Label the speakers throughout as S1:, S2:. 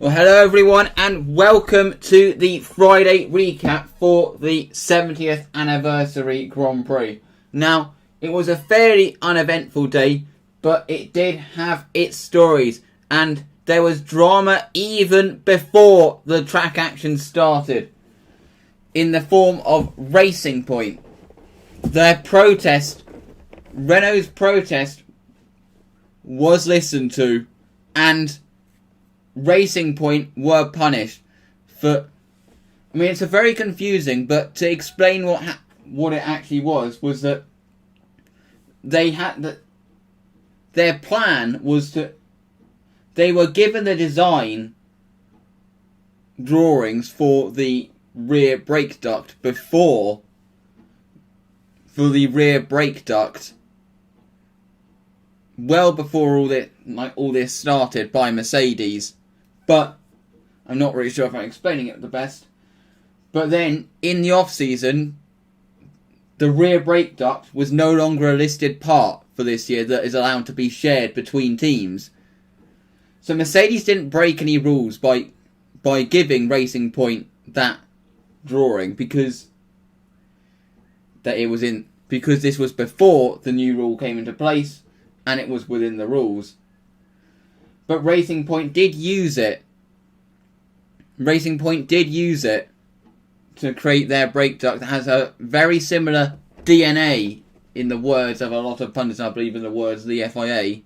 S1: Well, hello everyone and welcome to the Friday recap for the 70th anniversary Grand Prix. Now, it was a fairly uneventful day, but it did have its stories, and there was drama even before the track action started, in the form of Racing Point. Their protest, Renault's protest, was listened to, and Racing Point were punished for. I mean, it's a very confusing, but to explain what it actually was that they had that their plan was to. They were given the design drawings for the rear brake duct for the rear brake duct well before all this started by Mercedes. But I'm not really sure if I'm explaining it the best. But then, in the off-season, the rear brake duct was no longer a listed part for this year that is allowed to be shared between teams. So Mercedes didn't break any rules by giving Racing Point that drawing because this was before the new rule came into place and it was within the rules. But Racing Point did use it. Racing Point did use it to create their brake duct that has a very similar DNA, in the words of a lot of pundits, I believe in the words of the FIA,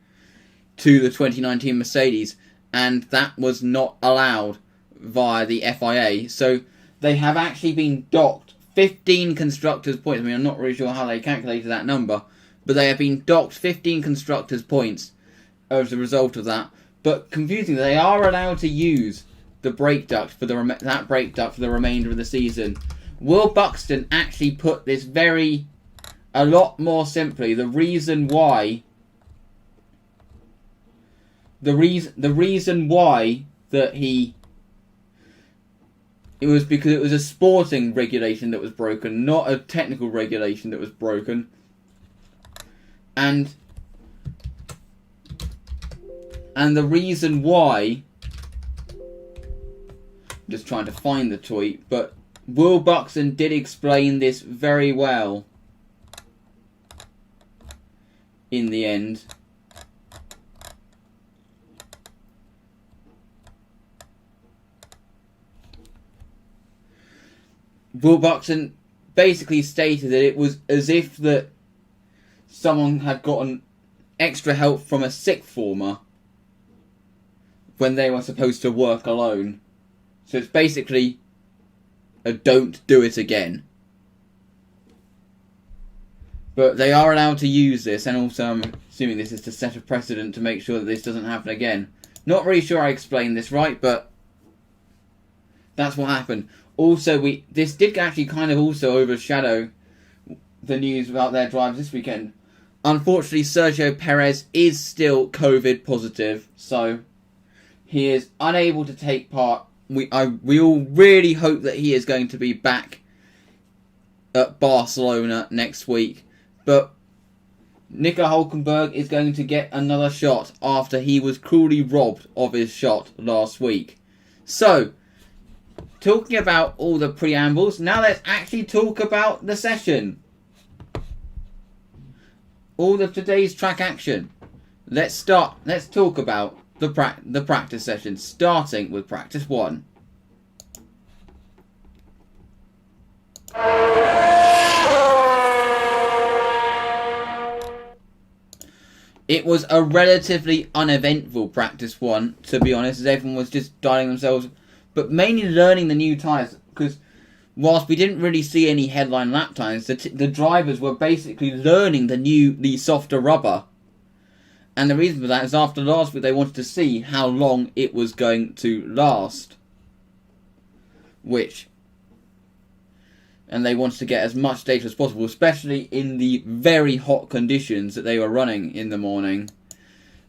S1: to the 2019 Mercedes, and that was not allowed via the FIA. So they have actually been docked 15 constructors' points. I mean, I'm not really sure how they calculated that number, but they have been docked 15 constructors' points as a result of that. But confusingly, they are allowed to use the brake duct for that brake duct for the remainder of the season. Will Buxton actually put this a lot more simply. The reason why that it was because it was a sporting regulation that was broken, not a technical regulation that was broken, and the reason why, I'm just trying to find the tweet, but Will Buxton did explain this very well in the end. Will Buxton basically stated that it was as if that someone had gotten extra help from a sixth former when they were supposed to work alone. So it's basically a don't do it again. But they are allowed to use this, and also I'm assuming this is to set a precedent to make sure that this doesn't happen again. Not really sure I explained this right, but that's what happened. Also, this did actually kind of also overshadow the news about their drivers this weekend. Unfortunately, Sergio Perez is still COVID positive, so he is unable to take part. We all really hope that he is going to be back at Barcelona next week. But Nico Hülkenberg is going to get another shot after he was cruelly robbed of his shot last week. So, talking about all the preambles, now let's actually talk about the session. All of today's track action. Let's talk about the practice session, starting with practice 1. It was a relatively uneventful practice 1, to be honest, as everyone was just dialing themselves, but mainly learning the new tyres, because whilst we didn't really see any headline lap times, the drivers were basically learning the softer rubber. And the reason for that is after last week they wanted to see how long it was going to last. And they wanted to get as much data as possible, especially in the very hot conditions that they were running in the morning.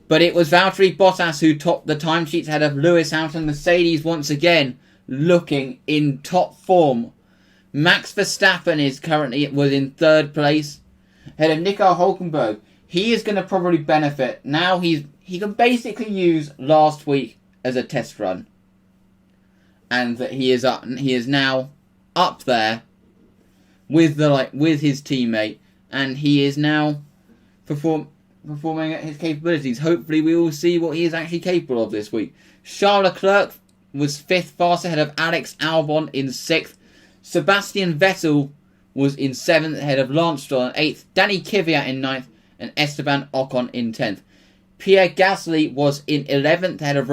S1: But it was Valtteri Bottas who topped the timesheets ahead of Lewis Hamilton. Mercedes once again looking in top form. Max Verstappen was in third place ahead of Nico Hülkenberg. He is going to probably benefit. Now he can basically use last week as a test run. and that he is now up there with his teammate, and he is now performing at his capabilities. Hopefully we will see what he is actually capable of this week. Charles Leclerc was 5th, fast ahead of Alex Albon in 6th. Sebastian Vettel was in 7th, ahead of Lance Stroll in 8th. Danny Kvyat in 9th, and Esteban Ocon in 10th. Pierre Gasly was in 11th, ahead of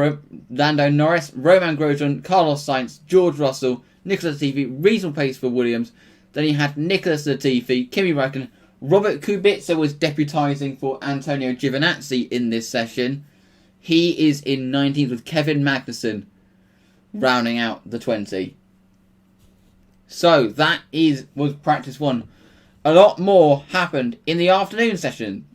S1: Lando Norris, Romain Grosjean, Carlos Sainz, George Russell, Nicholas Latifi, reasonable pace for Williams. Then he had Nicholas Latifi, Kimi Räikkönen. Robert Kubica was deputising for Antonio Giovinazzi in this session. He is in 19th with Kevin Magnussen rounding out the 20. So that was practice 1. A lot more happened in the afternoon session.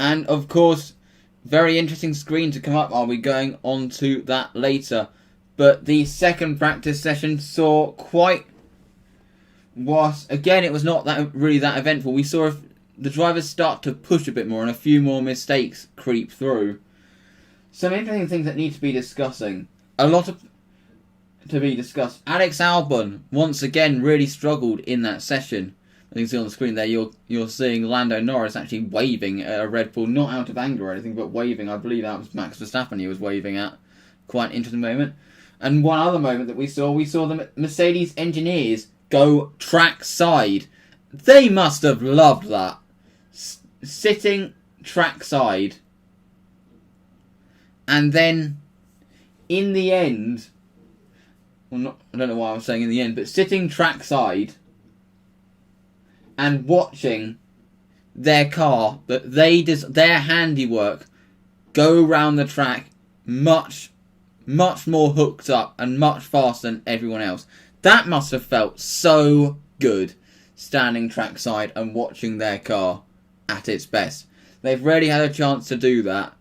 S1: And of course, very interesting screen to come up. I'll be going on to that later. But the second practice session saw again, it was not really that eventful. We saw the drivers start to push a bit more and a few more mistakes creep through. Some interesting things that need to be discussing. To be discussed. Alex Albon once again really struggled in that session. As you can see on the screen there, you're seeing Lando Norris actually waving at a Red Bull, not out of anger or anything, but waving. I believe that was Max Verstappen he was waving at. Quite an interesting moment. And one other moment that we saw the Mercedes engineers go track side. They must have loved that. Sitting track side. And then, in the end, I don't know why I'm saying in the end, but sitting track side and watching their car, their handiwork, go round the track much more hooked up and much faster than everyone else. That must have felt so good, standing trackside and watching their car at its best. They've rarely had a chance to do that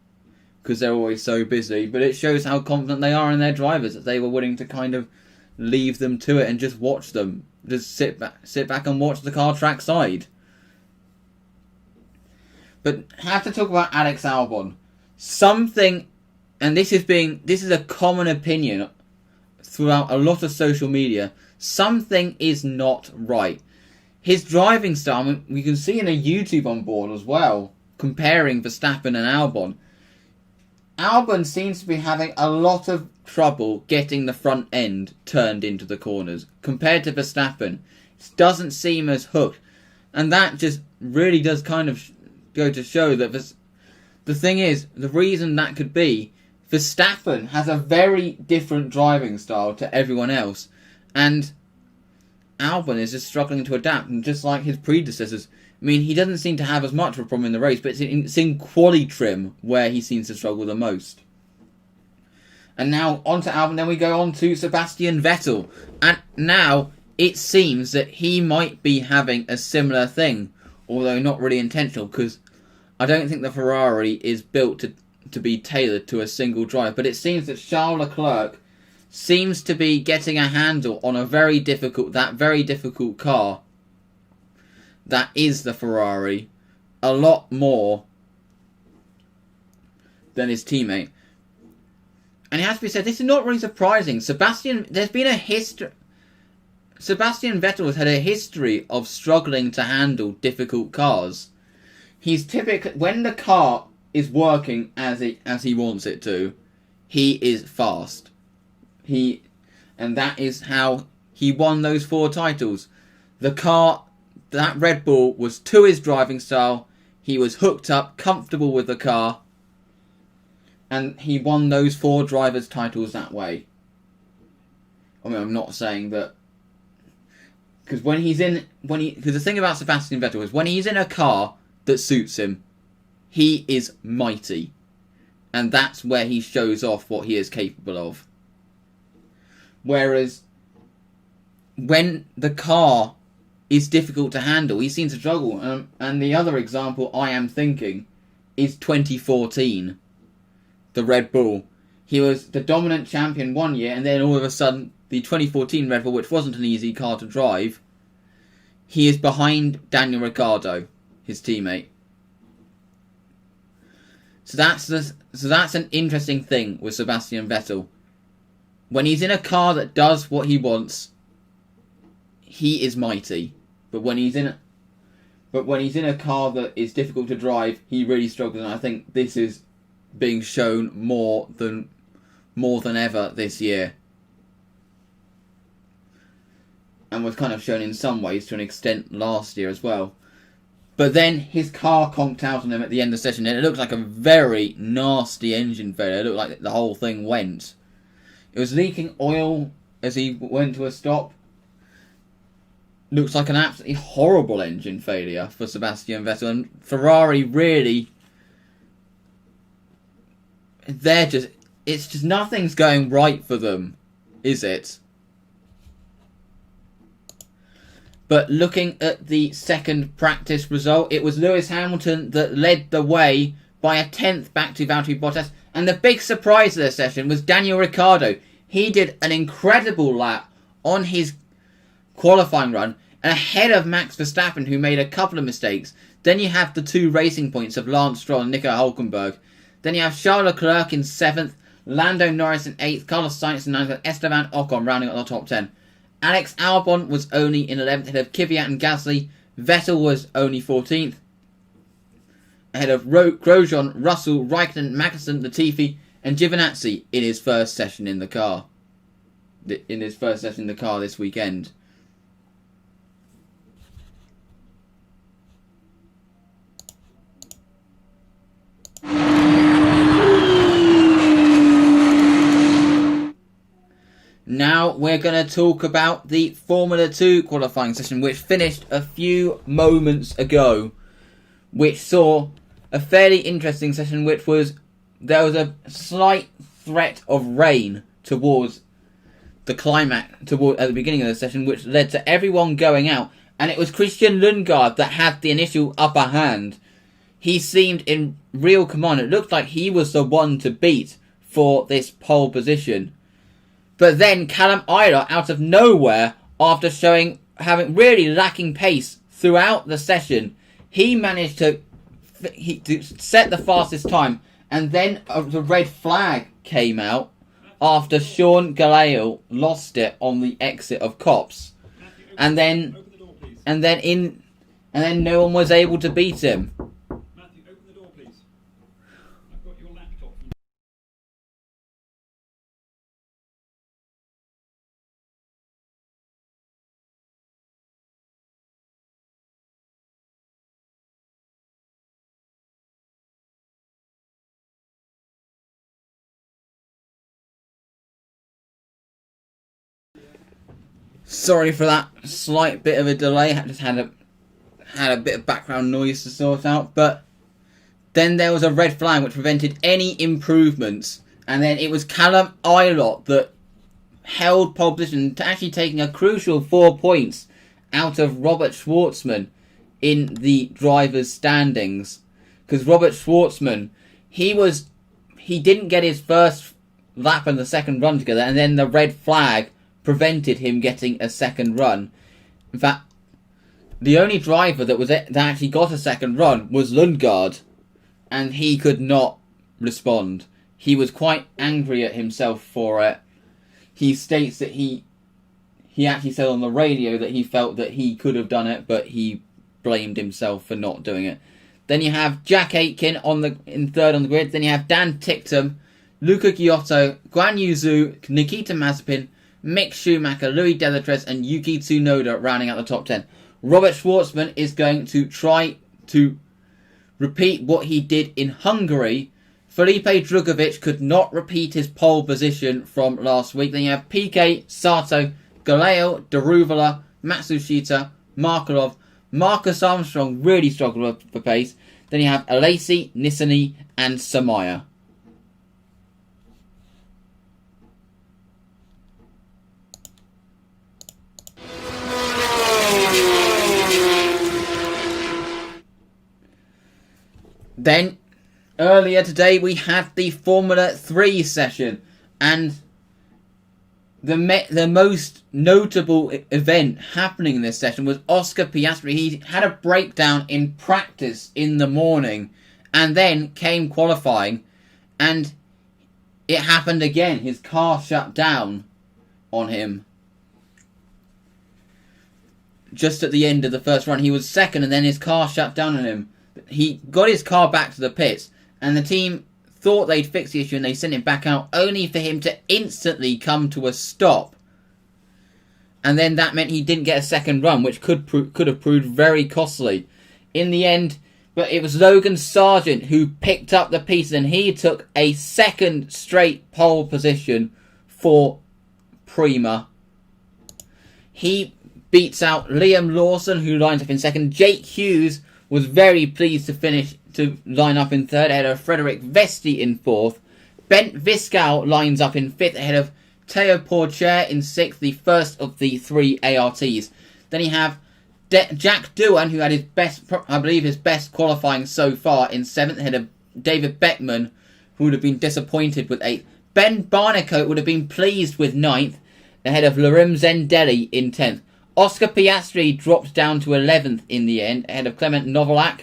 S1: because they're always so busy, but it shows how confident they are in their drivers, that they were willing to kind of leave them to it and just watch them. Just sit back and watch the car trackside. But I have to talk about Alex Albon. Something, and this is a common opinion throughout a lot of social media, something is not right. His driving style, I mean, we can see in a YouTube on board as well, comparing Verstappen and Albon. Albon seems to be having a lot of trouble getting the front end turned into the corners compared to Verstappen. It doesn't seem as hooked, and that just really does kind of go to show that the thing is, the reason that could be, Verstappen has a very different driving style to everyone else, and Albon is just struggling to adapt, and just like his predecessors. I mean, he doesn't seem to have as much of a problem in the race, but it's in quali trim where he seems to struggle the most. And now on to Albon, then we go on to Sebastian Vettel. And now it seems that he might be having a similar thing, although not really intentional, because I don't think the Ferrari is built to be tailored to a single drive. But it seems that Charles Leclerc seems to be getting a handle on that very difficult car that is the Ferrari a lot more than his teammate. And it has to be said, this is not really surprising. Sebastian Vettel has had a history of struggling to handle difficult cars. He's typically, when the car is working as he wants it to, he is fast. And that is how he won those 4 titles. The car, that Red Bull, was to his driving style. He was hooked up, comfortable with the car, and he won those 4 drivers' titles that way. I mean, I'm not saying that, because because the thing about Sebastian Vettel is when he's in a car that suits him, he is mighty, and that's where he shows off what he is capable of. Whereas when the car is difficult to handle, he seems to struggle. And the other example I am thinking is 2014. The Red Bull. He was the dominant champion one year, and then all of a sudden, the 2014 Red Bull, which wasn't an easy car to drive, he is behind Daniel Ricciardo, his teammate. So that's an interesting thing with Sebastian Vettel. When he's in a car that does what he wants, he is mighty. But when he's in a car that is difficult to drive, he really struggles. And I think this is being shown more than ever this year, and was kind of shown in some ways to an extent last year as well. But then his car conked out on him at the end of the session, and it looked like a very nasty engine failure. It looked like the whole thing went. It was leaking oil as he went to a stop. Looks like an absolutely horrible engine failure for Sebastian Vettel. And Ferrari really... It's just nothing's going right for them, is it? But looking at the second practice result, it was Lewis Hamilton that led the way by a tenth back to Valtteri Bottas. And the big surprise of the session was Daniel Ricciardo. He did an incredible lap on his qualifying run, and ahead of Max Verstappen, who made a couple of mistakes. Then you have the 2 racing points of Lance Stroll and Nico Hülkenberg. Then you have Charles Leclerc in 7th, Lando Norris in 8th, Carlos Sainz in 9th, and Esteban Ocon rounding out the top 10. Alex Albon was only in 11th, ahead of Kvyat and Gasly. Vettel was only 14th, ahead of Grosjean, Russell, Raikkonen, Magnussen, Latifi, and Giovinazzi in his first session in the car. This weekend. Now we're going to talk about the Formula 2 qualifying session, which finished a few moments ago, which saw a fairly interesting session, there was a slight threat of rain towards the climax, at the beginning of the session, which led to everyone going out, and it was Christian Lundgaard that had the initial upper hand. He seemed in real command. It looked like he was the one to beat for this pole position. But then Callum Ayler, out of nowhere, after having really lacking pace throughout the session, he managed to set the fastest time. And then the red flag came out after Sean Gelael lost it on the exit of Copse. And then no one was able to beat him.
S2: Matthew, open the door, please. I've got your laptop.
S1: Sorry for that slight bit of a delay. I just had a bit of background noise to sort out. But then there was a red flag which prevented any improvements. And then it was Callum Ayler that held pole position, actually taking a crucial 4 points out of Robert Schwartzman in the drivers' standings. Because Robert Schwartzman, he didn't get his first lap and the second run together, and then the red flag prevented him getting a second run. In fact, the only driver that actually got a second run was Lundgaard, and he could not respond. He was quite angry at himself for it. He states that he actually said on the radio that he felt that he could have done it, but he blamed himself for not doing it. Then you have Jack Aitken in third on the grid. Then you have Dan Ticktum, Luca Giotto, Guan Yu Zhou, Nikita Mazepin, Mick Schumacher, Louis Delatres, and Yuki Tsunoda rounding out the top 10. Robert Schwartzman is going to try to repeat what he did in Hungary. Felipe Drugovich could not repeat his pole position from last week. Then you have Piquet, Sato, Gelael, Daruvala, Matsushita, Markelov. Marcus Armstrong really struggled for pace. Then you have Alesi, Nissany, and Samaya. Then, earlier today, we had the Formula 3 session, and the most notable event happening in this session was Oscar Piastri. He had a breakdown in practice in the morning, and then came qualifying, and it happened again. His car shut down on him. Just at the end of the first run, he was second, and then his car shut down on him. He got his car back to the pits, and the team thought they'd fix the issue, and they sent him back out, only for him to instantly come to a stop. And then that meant he didn't get a second run, which could have proved very costly. In the end, but it was Logan Sargent who picked up the pieces, and he took a second straight pole position for Prima. He beats out Liam Lawson, who lines up in second. Jake Hughes was very pleased to line up in third, ahead of Frederic Vesti in fourth. Bent Viscal lines up in fifth, ahead of Teo Porcher in sixth, the first of the 3 ARTs. Then you have Jack Doohan, who had his best qualifying so far, in seventh, ahead of David Beckman, who would have been disappointed with eighth. Ben Barnicoat would have been pleased with ninth, ahead of Larim Zendelli in 10th. Oscar Piastri dropped down to 11th in the end, ahead of Clement Novalak,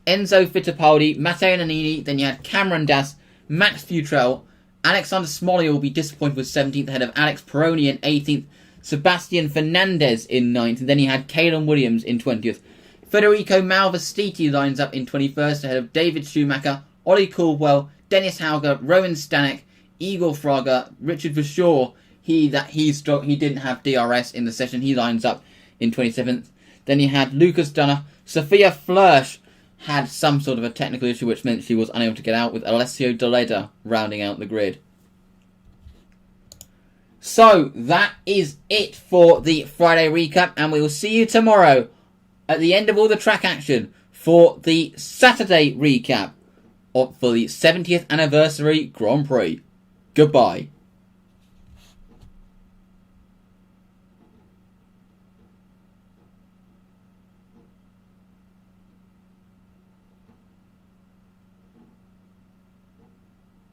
S1: Enzo Fittipaldi, Matteo Nannini. Then you had Cameron Das, Max Futrell. Alexander Smolly will be disappointed with 17th, ahead of Alex Peroni in 18th. Sebastian Fernandez in 9th. And then he had Kalen Williams in 20th. Federico Malvestiti lines up in 21st, ahead of David Schumacher, Ollie Caldwell, Dennis Hauger, Rowan Stanek, Igor Fraga, Richard Verschoor. He didn't have DRS in the session. He lines up in 27th. Then he had Lucas Dunner. Sophia Flörsch had some sort of a technical issue, which meant she was unable to get out, with Alessio Doleda rounding out the grid. So, that is it for the Friday recap, and we will see you tomorrow at the end of all the track action for the Saturday recap for the 70th anniversary Grand Prix. Goodbye.